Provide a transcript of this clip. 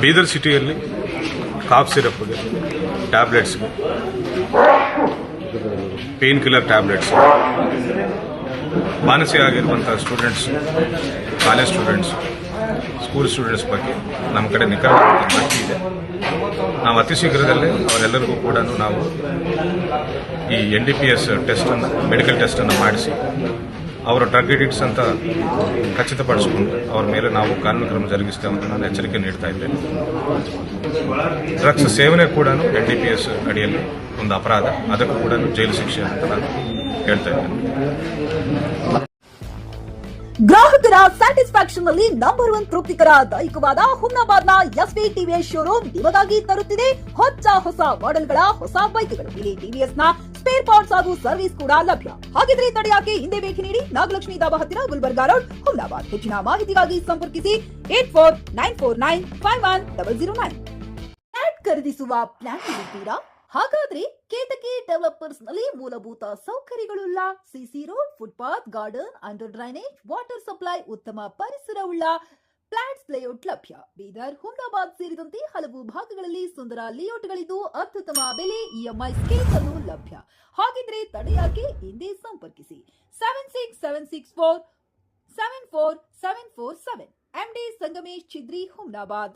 ಬೀದರ್ ಸಿಟಿಯಲ್ಲಿ calf ಸಿರಪ್ಗೆ, ಟ್ಯಾಬ್ಲೆಟ್ಸ್ಗೆ, pain killer tablets ಮಾನಸಿಕ ಆಗಿರುವಂಥ students, college students, school students ಬಗ್ಗೆ ನಮ್ಮ ಕಡೆ ನಿಖರವಾದ ಮಾಹಿತಿ ಇದೆ. ನಾವು ಅತಿ ಶೀಘ್ರದಲ್ಲೇ ಅವರೆಲ್ಲರಿಗೂ ಕೂಡ ನಾವು ಈ NDPS ಟೆಸ್ಟನ್ನು, ಮೆಡಿಕಲ್ ಟೆಸ್ಟನ್ನು ಮಾಡಿಸಿ ಅವರ ಡ್ರಗ್ ಅಡಿಕ್ಟ್ಸ್ ಅಂತ ಖಚಿತಪಡಿಸಿಕೊಂಡು ಅವರ ಮೇಲೆ ನಾವು ಕಾನೂನು ಕ್ರಮ ಜರುಗಿಸ್ತೇವೆ ಅಂತ ನಾನು ಎಚ್ಚರಿಕೆ ನೀಡ್ತಾ ಇದ್ದೇನೆ. ಡ್ರಗ್ಸ್ ಸೇವನೆ ಕೂಡ NDPS ಅಡಿಯಲ್ಲಿ ಒಂದು ಅಪರಾಧ, ಅದಕ್ಕೂ ಕೂಡ ಜೈಲು ಶಿಕ್ಷೆ ಅಂತ ನಾನು ಹೇಳ್ತಾ ಇದ್ದೇನೆ. ಗ್ರಾಹಕರ ಸ್ಯಾಟಿಸ್ಫ್ಯಾಕ್ಷನ್ ನಲ್ಲಿ ನಂಬರ್ 1 ತೃಪ್ತಿಕರ ದೈಹಿಕವಾದ ಹುಮ್ನಾಬಾದ್ನ SV TVS ಶೋರೂಮ್ ನಿಮಗಾಗಿ ತರುತ್ತಿದೆ ಹೊಸ ಮಾಡೆಲ್ಗಳ ಹೊಸ ಬೈಕ್ಗಳು. ಇಲ್ಲಿ TVS ನ ಸ್ಪೇರ್ ಪಾರ್ಟ್ಸ್ ಹಾಗೂ ಸರ್ವಿಸ್ ಕೂಡ ಲಭ್ಯ. ಹಾಗಿದ್ರೆ ತಡೆಯಾಕೆ ಹಿಂದೆ ಭೇಟಿ ನೀಡಿ ನಾಗಲಕ್ಷ್ಮಿ ದಾಬಾ ಹತ್ತಿರ ಗುಲ್ಬರ್ಗಾ ರೋಡ್, ಹುಮ್ನಾಬಾದ್. ಹೆಚ್ಚಿನ ಮಾಹಿತಿಗಾಗಿ ಸಂಪರ್ಕಿಸಿ 8494951009. ಫ್ಲಾಟ್ ಖರೀದಿಸುವ ಪ್ಲಾನ್ ಇದ್ದೀರಾ? ಹಾಗಾದ್ರೆ ಕೇತಕಿ ಡೆವಲಪರ್ಸ್ ನಲ್ಲಿ ಮೂಲಭೂತ ಸೌಕರ್ಯಗಳುಳ್ಳ CC road, footpath, garden, under drainage, water supply, ಉತ್ತಮ ಪರಿಸರವುಳ್ಳ ಫ್ಲಾಟ್ಸ್ ಲೇಔಟ್ ಲಭ್ಯ. ಬೀದರ್, ಹುಮ್ನಾಬಾದ್ ಸೇರಿದಂತೆ ಹಲವು ಭಾಗಗಳಲ್ಲಿ ಸುಂದರ ಲೇಔಟ್ಗಳಿದ್ದು ಅತ್ಯುತ್ತಮ ಬೆಲೆ, EMI ಸ್ಕೀಮ್ಸ್ ಅನ್ನು ಲಭ್ಯ. ಹಾಗಿದ್ರೆ ತಡೆಯಾಕೆ ಹಿಂದೆ ಸಂಪರ್ಕಿಸಿ 7676474747. MD ಸಂಗಮೇಶ್ ಚಿದ್ರಿ, ಹುಮ್ನಾಬಾದ್.